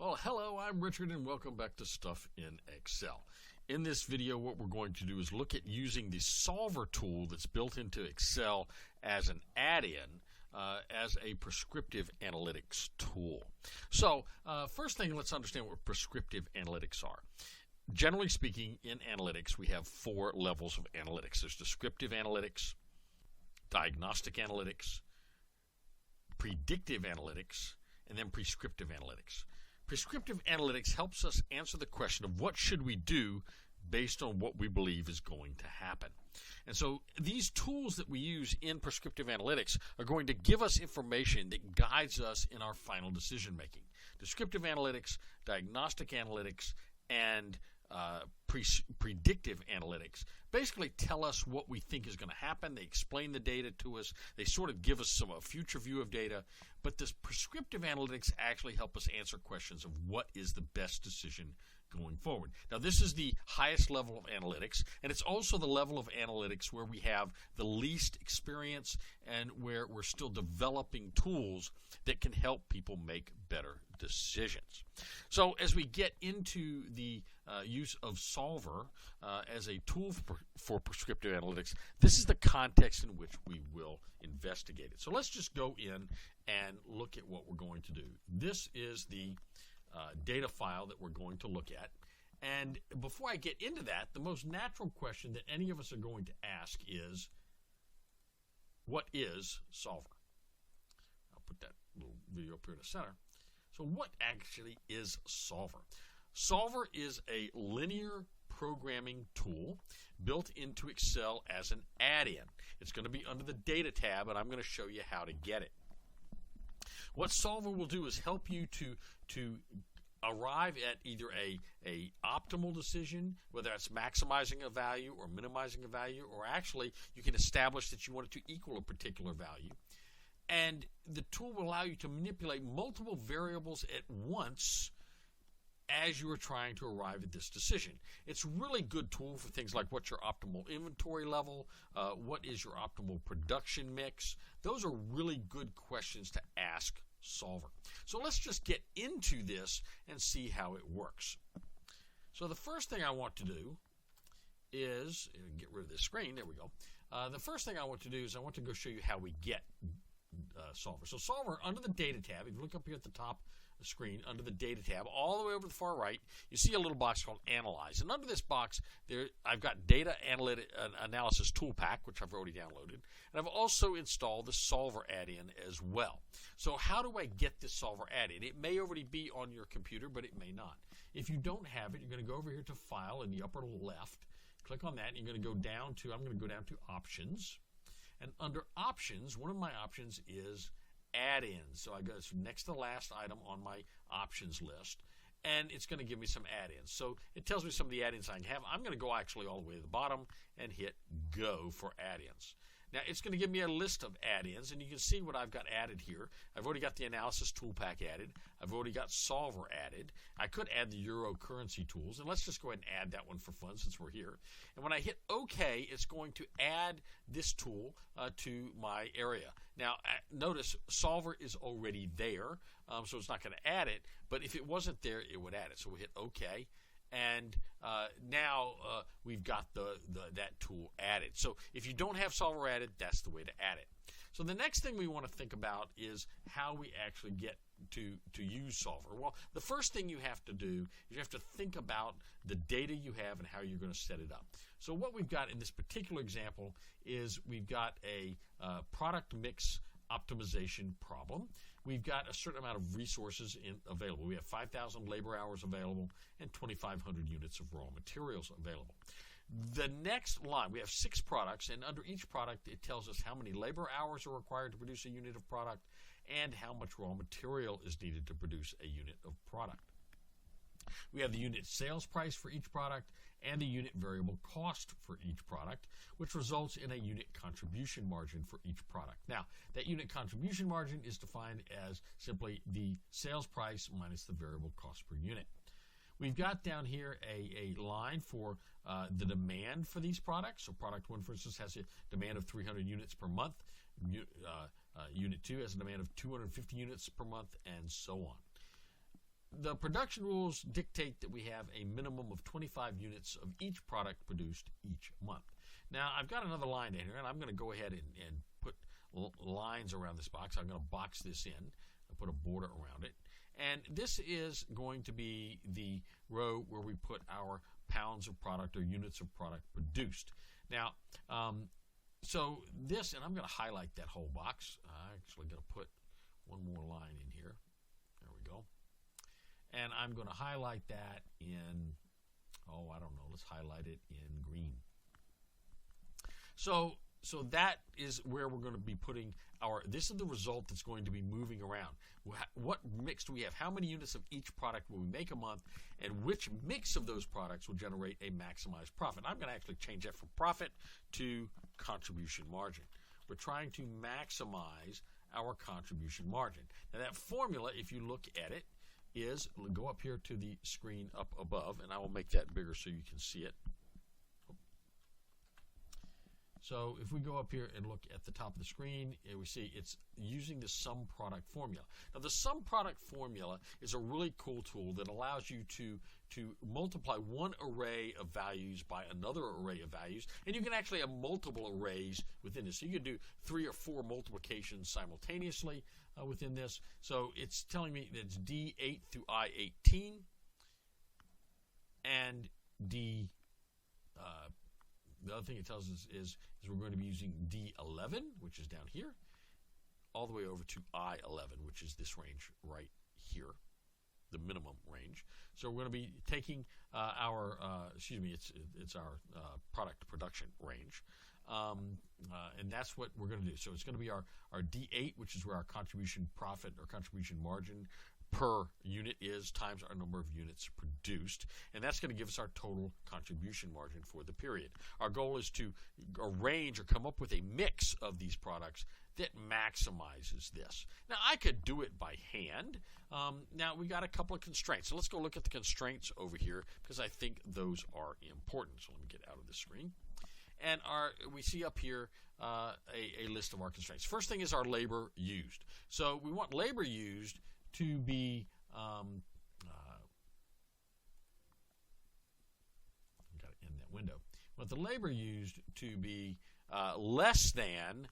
Well, hello, I'm Richard and welcome back to Stuff in Excel. In this video, what we're going to do is look at using the solver tool that's built into Excel as an add-in as a prescriptive analytics tool. So, first thing, let's understand what prescriptive analytics are. Generally speaking, in analytics, we have four levels of analytics. There's descriptive analytics, diagnostic analytics, predictive analytics, and then prescriptive analytics. Prescriptive analytics helps us answer the question of what should we do based on what we believe is going to happen. And so these tools that we use in prescriptive analytics are going to give us information that guides us in our final decision making. Descriptive analytics, diagnostic analytics, and predictive analytics basically tell us what we think is going to happen. They explain the data to us. They sort of give us a future view of data. But this prescriptive analytics actually help us answer questions of what is the best decision going forward. Now, this is the highest level of analytics, and it's also the level of analytics where we have the least experience and where we're still developing tools that can help people make better decisions. So as we get into the use of Solver as a tool for prescriptive analytics, this is the context in which we will investigate it. So let's just go in and look at what we're going to do. This is the data file that we're going to look at. And before I get into that, the most natural question that any of us are going to ask is, what is Solver? I'll put that little video up here in the center. So what actually is Solver? Solver is a linear programming tool built into Excel as an add-in. It's going to be under the Data tab, and I'm going to show you how to get it. What Solver will do is help you to arrive at either a optimal decision, whether it's maximizing a value or minimizing a value, or actually you can establish that you want it to equal a particular value. And the tool will allow you to manipulate multiple variables at once as you are trying to arrive at this decision. It's a really good tool for things like what's your optimal inventory level, what is your optimal production mix. Those are really good questions to ask Solver. So let's just get into this and see how it works. So the first thing I want to do is, get rid of this screen, there we go. The first thing I want to do is I want to go show you how we get Solver. So Solver, under the Data tab, if you look up here at the top of the screen, under the Data tab, all the way over to the far right, you see a little box called Analyze. And under this box, I've got Data Analysis Tool Pack, which I've already downloaded. And I've also installed the Solver add-in as well. So how do I get this Solver add-in? It may already be on your computer, but it may not. If you don't have it, you're going to go over here to File in the upper left. Click on that, and you're going to go down to, I'm going to go down to Options. And under Options, one of my options is Add-ins. So I go next to the last item on my options list, and it's going to give me some add-ins. So it tells me some of the add-ins I can have. I'm going to go actually all the way to the bottom and hit Go for add-ins. Now, it's going to give me a list of add-ins, and you can see what I've got added here. I've already got the Analysis Tool Pack added. I've already got Solver added. I could add the Euro currency tools, and let's just go ahead and add that one for fun since we're here. And when I hit OK, it's going to add this tool to my area. Now, notice Solver is already there, so it's not going to add it, but if it wasn't there, it would add it. So we hit OK. And now we've got that tool added. So if you don't have Solver added, that's the way to add it. So the next thing we want to think about is how we actually get to use Solver. Well, the first thing you have to do is you have to think about the data you have and how you're going to set it up. So what we've got in this particular example is we've got a product mix optimization problem. We've got a certain amount of resources available. We have 5,000 labor hours available and 2,500 units of raw materials available. The next line, we have 6 products, and under each product it tells us how many labor hours are required to produce a unit of product and how much raw material is needed to produce a unit of product. We have the unit sales price for each product and the unit variable cost for each product, which results in a unit contribution margin for each product. Now, that unit contribution margin is defined as simply the sales price minus the variable cost per unit. We've got down here a line for the demand for these products. So product 1, for instance, has a demand of 300 units per month. Unit 2 has a demand of 250 units per month, and so on. the production rules dictate that we have a minimum of 25 units of each product produced each month. Now, I've got another line in here, and I'm going to go ahead and put lines around this box. I'm going to box this in and put a border around it. And this is going to be the row where we put our pounds of product or units of product produced. Now, so this, and I'm going to highlight that whole box. I'm actually going to put one more line in here. There we go. And I'm going to highlight that in, oh, I don't know, let's highlight it in green. So that is where we're going to be putting this is the result that's going to be moving around. What mix do we have? How many units of each product will we make a month? And which mix of those products will generate a maximized profit? I'm going to actually change that from profit to contribution margin. We're trying to maximize our contribution margin. Now that formula, if you look at it, is, go up here to the screen up above, and I will make that bigger so you can see it. So if we go up here and look at the top of the screen, we see it's using the sum product formula. Now the sum product formula is a really cool tool that allows you to multiply one array of values by another array of values, and you can actually have multiple arrays within this. So you can do 3 or 4 multiplications simultaneously within this. So it's telling me that it's D8 through I18, and the other thing it tells us is we're going to be using D11, which is down here, all the way over to I11, which is this range right here, the minimum range. So we're going to be taking it's our product production range. And that's what we're going to do. So it's going to be our D8, which is where our contribution profit or contribution margin per unit is, times our number of units produced, and that's going to give us our total contribution margin for the period. Our goal is to arrange or come up with a mix of these products that maximizes this. Now, I could do it by hand. Now, we got a couple of constraints. So let's go look at the constraints over here, because I think those are important. So let me get out of the screen. And we see up here a list of our constraints. First thing is our labor used. So we want labor used to be got to end that window. We want the labor used to be less than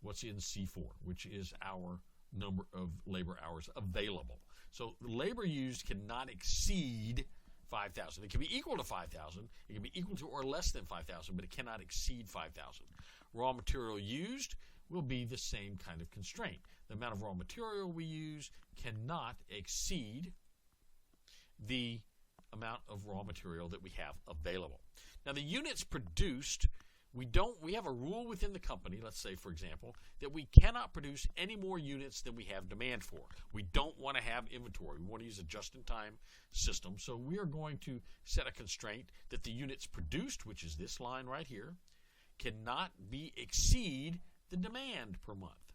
what's in C4, which is our number of labor hours available. So the labor used cannot exceed 5,000. It can be equal to 5,000. It can be equal to or less than 5,000, but it cannot exceed 5,000. Raw material used will be the same kind of constraint. The amount of raw material we use cannot exceed the amount of raw material that we have available. Now, the units produced, we have a rule within the company, let's say, for example, that we cannot produce any more units than we have demand for. We don't want to have inventory. We want to use a just-in-time system. So we are going to set a constraint that the units produced, which is this line right here, cannot exceed the demand per month.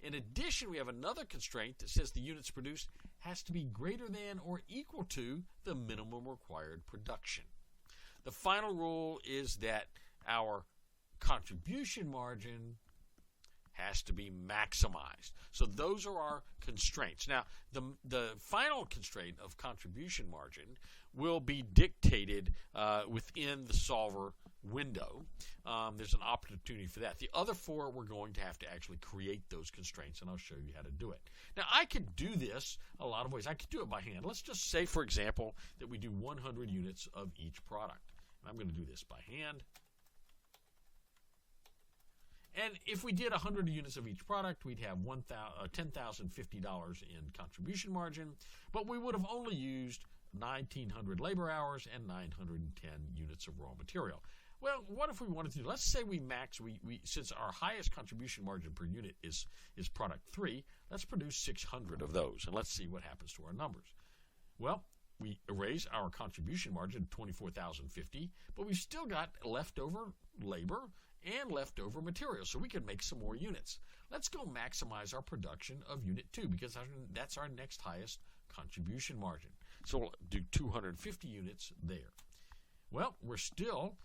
In addition, we have another constraint that says the units produced has to be greater than or equal to the minimum required production. The final rule is that our contribution margin has to be maximized. So those are our constraints. Now, the final constraint of contribution margin will be dictated within the solver window. There's an opportunity for that. The other 4, we're going to have to actually create those constraints, and I'll show you how to do it. Now, I could do this a lot of ways. I could do it by hand. Let's just say, for example, that we do 100 units of each product. And I'm going to do this by hand. And if we did 100 units of each product, we'd have $10,050 in contribution margin, but we would have only used 1,900 labor hours and 910 units of raw material. Well, what if we wanted to do, let's say we since our highest contribution margin per unit is product 3, let's produce 600 of those, and let's see what happens to our numbers. Well, we raise our contribution margin to $24,050, but we've still got leftover labor and leftover material, so we can make some more units. Let's go maximize our production of unit 2, because that's our next highest contribution margin. So we'll do 250 units there. Well, we're still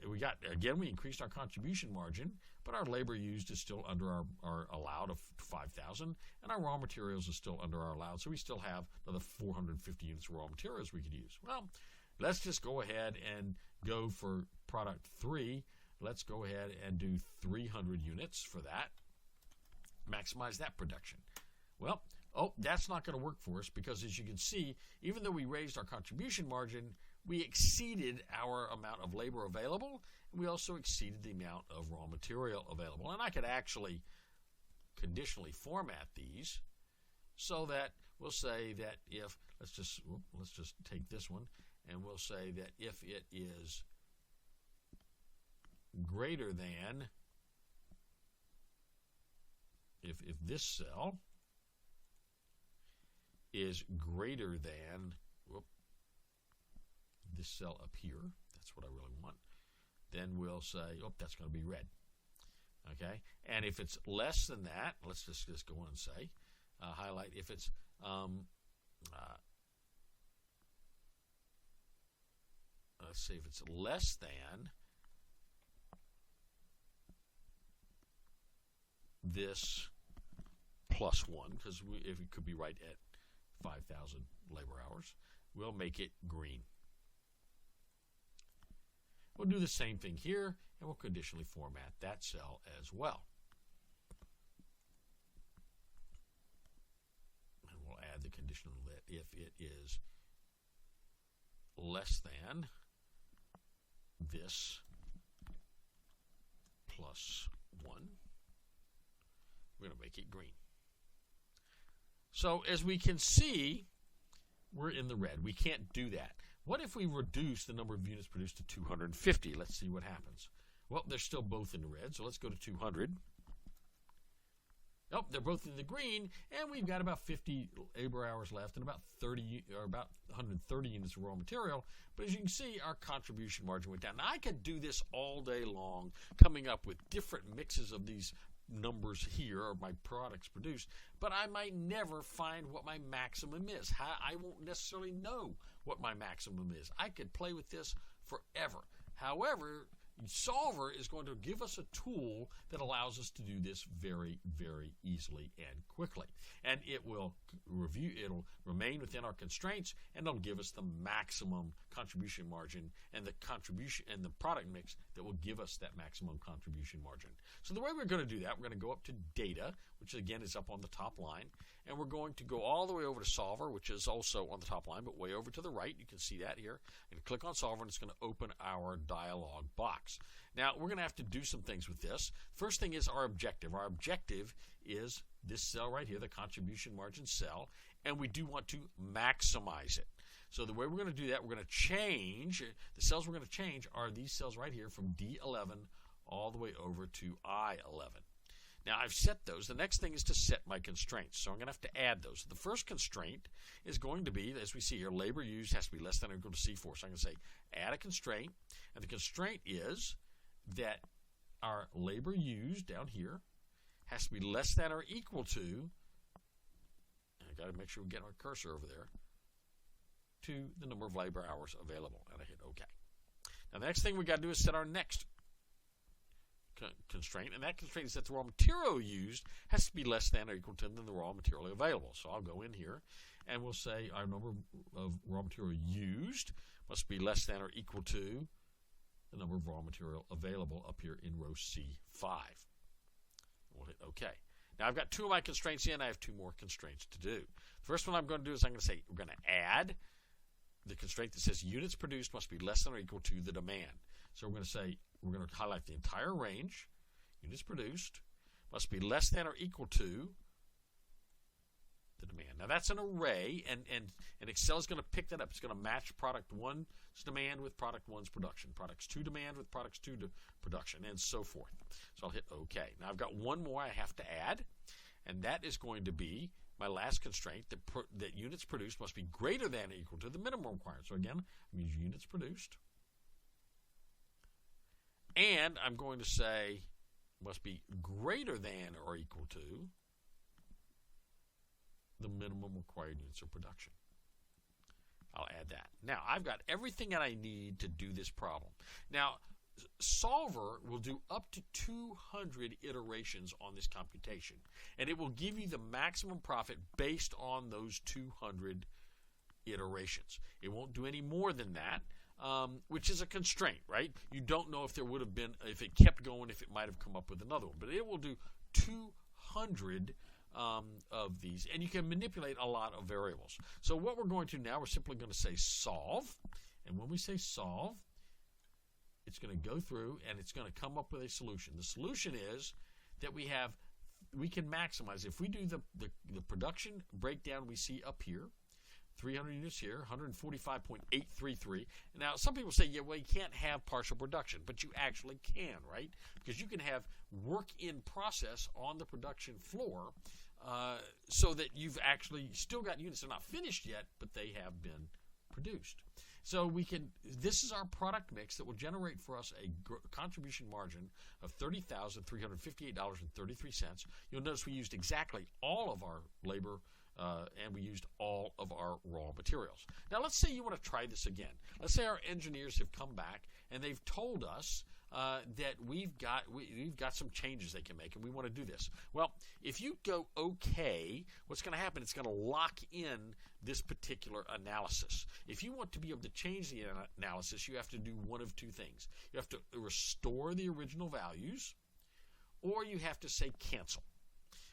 we increased our contribution margin, but our labor used is still under our allowed of 5,000, and our raw materials is still under our allowed, so we still have another 450 units of raw materials we could use. Well, let's just go ahead and go for product 3. Let's go ahead and do 300 units for that. Maximize that production. Well, that's not going to work for us because, as you can see, even though we raised our contribution margin, we exceeded our amount of labor available, and we also exceeded the amount of raw material available. And I could actually conditionally format these so that we'll say that if, let's just take this one, and we'll say that if it is greater than, if this cell is greater than this cell up here, that's what I really want, then we'll say, that's going to be red. Okay, and if it's less than that, let's just go on and say, highlight if it's let's see if it's less than this plus 1, because if it could be right at 5,000 labor hours, we'll make it green. We'll do the same thing here, and we'll conditionally format that cell as well. And we'll add the conditional that if it is less than this plus 1, we're going to make it green. So as we can see, we're in the red. We can't do that. What if we reduce the number of units produced to 250? Let's see what happens. Well, they're still both in the red, so let's go to 200. They're both in the green, and we've got about 50 labor hours left and about 130 units of raw material. But as you can see, our contribution margin went down. Now, I could do this all day long, coming up with different mixes of these numbers here, or my products produced, but I might never find what my maximum is. I won't necessarily know what my maximum is. I could play with this forever. However, Solver is going to give us a tool that allows us to do this very, very easily and quickly. And it'll remain within our constraints, and it'll give us the maximum contribution margin and the contribution and the product mix that will give us that maximum contribution margin. So the way we're going to do that, we're going to go up to Data, which again is up on the top line, and we're going to go all the way over to Solver, which is also on the top line, but way over to the right. You can see that here. And click on Solver, and it's going to open our dialog box. Now, we're going to have to do some things with this. First thing is our objective. Our objective is this cell right here, the contribution margin cell, and we do want to maximize it. So the way we're going to do that, we're going to change, the cells we're going to change are these cells right here from D11 all the way over to I11. Now, I've set those. The next thing is to set my constraints. So I'm going to have to add those. The first constraint is going to be, as we see here, labor used has to be less than or equal to C4. So I'm going to say add a constraint. And the constraint is that our labor used down here has to be less than or equal to, I've got to make sure we get our cursor over there, to the number of labor hours available. And I hit OK. Now, the next thing we got to do is set our next constraint, and that constraint is that the raw material used has to be less than or equal to the raw material available. So I'll go in here, and we'll say our number of raw material used must be less than or equal to the number of raw material available up here in row C5. We'll hit OK. Now I've got two of my constraints in. I have two more constraints to do. The first one I'm going to do is I'm going to say we're going to add the constraint that says units produced must be less than or equal to the demand. So we're going to say, we're going to highlight the entire range. Units produced must be less than or equal to the demand. Now that's an array, and Excel is going to pick that up. It's going to match product 1's demand with product 1's production, products 2 demand with products 2 production, and so forth. So I'll hit OK. Now I've got one more I have to add, and that is going to be my last constraint, that units produced must be greater than or equal to the minimum required. So again, I'm using units produced. And I'm going to say must be greater than or equal to the minimum required units of production. I'll add that. Now, I've got everything that I need to do this problem. Now, Solver will do up to 200 iterations on this computation, and it will give you the maximum profit based on those 200 iterations. It won't do any more than that, which is a constraint, right? You don't know if there would have been, if it kept going, if it might have come up with another one, but it will do 200 of these, and you can manipulate a lot of variables. So what we're going to now, we're simply going to say solve, and when we say solve, it's going to go through and it's going to come up with a solution. The solution is that we can maximize. If we do the production breakdown we see up here, 300 units here, 145.833. Now, some people say, yeah, well, you can't have partial production, but you actually can, right? Because you can have work in process on the production floor so that you've actually still got units. They're not finished yet, but they have been produced. So this is our product mix that will generate for us a contribution margin of $30,358.33. You'll notice we used exactly all of our labor and we used all of our raw materials. Now let's say you want to try this again. Let's say our engineers have come back and they've told us that we've got some changes they can make, and we want to do this. Well, if you go OK, what's going to happen? It's going to lock in this particular analysis. If you want to be able to change the analysis, you have to do one of two things. You have to restore the original values, or you have to say cancel.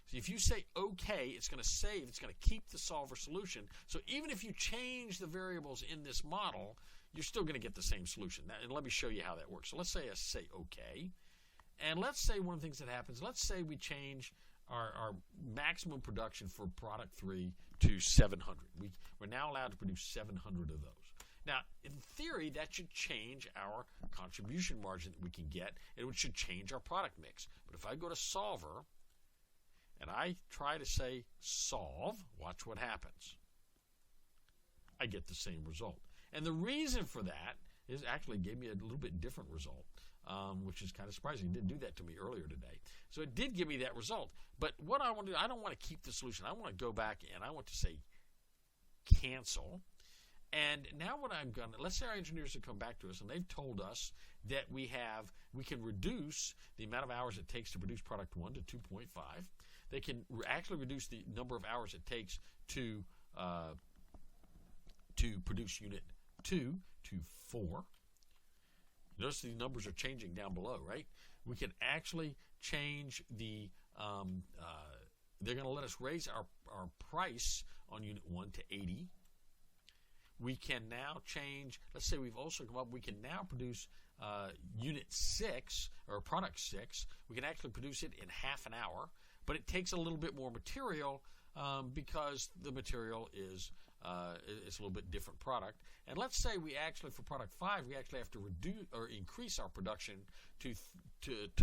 So if you say OK, it's going to save. It's going to keep the solver solution. So even if you change the variables in this model, you're still going to get the same solution. Now, and let me show you how that works. So let's say I say OK. And let's say one of the things that happens, let's say we change our maximum production for product 3 to 700. We're now allowed to produce 700 of those. Now, in theory, that should change our contribution margin that we can get, and it should change our product mix. But if I go to Solver and I try to say solve, watch what happens. I get the same result. And the reason for that is actually gave me a little bit different result, which is kind of surprising. It didn't do that to me earlier today. So it did give me that result. But what I want to do, I don't want to keep the solution. I want to go back and I want to say cancel. And now what I'm going to, let's say our engineers have come back to us and they've told us that we can reduce the amount of hours it takes to produce product 1 to 2.5. They can actually reduce the number of hours it takes to produce unit 2 to 4. Notice the numbers are changing down below, right? We can actually change the, they're going to let us raise our price on unit 1 to 80. We can now change, let's say we've also come up, we can now produce unit 6, or product 6. We can actually produce it in half an hour, but it takes a little bit more material because the material is it's a little bit different product. And let's say we actually, for product 5, we actually have to reduce or increase our production to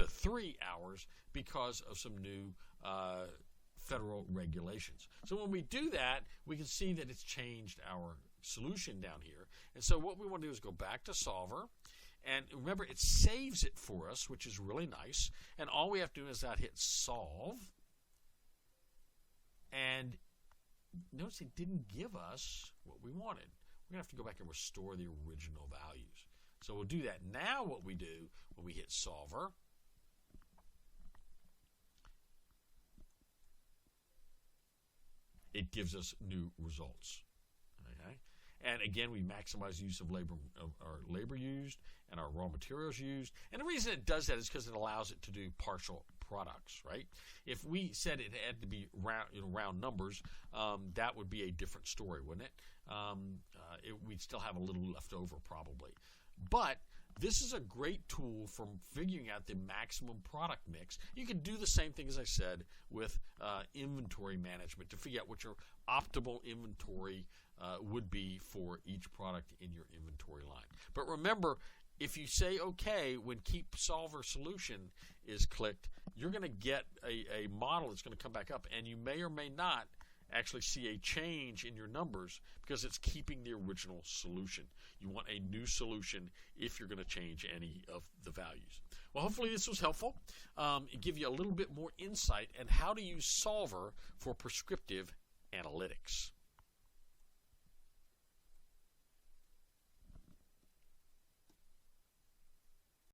3 hours because of some new federal regulations. So when we do that, we can see that it's changed our solution down here. And so what we want to do is go back to Solver. And remember, it saves it for us, which is really nice. And all we have to do is hit solve. And notice it didn't give us what we wanted. We're going to have to go back and restore the original values. So we'll do that. Now what we do when we hit Solver, it gives us new results. Okay? And again, we maximize the use of our labor used and our raw materials used. And the reason it does that is because it allows it to do partial products, right? If we said it had to be round numbers, that would be a different story, wouldn't it? We'd still have a little left over probably. But this is a great tool for figuring out the maximum product mix. You can do the same thing, as I said, with inventory management to figure out what your optimal inventory would be for each product in your inventory line. But remember, if you say OK when Keep Solver Solution is clicked, you're going to get a model that's going to come back up, and you may or may not actually see a change in your numbers because it's keeping the original solution. You want a new solution if you're going to change any of the values. Well, hopefully this was helpful. It give you a little bit more insight on how to use Solver for prescriptive analytics.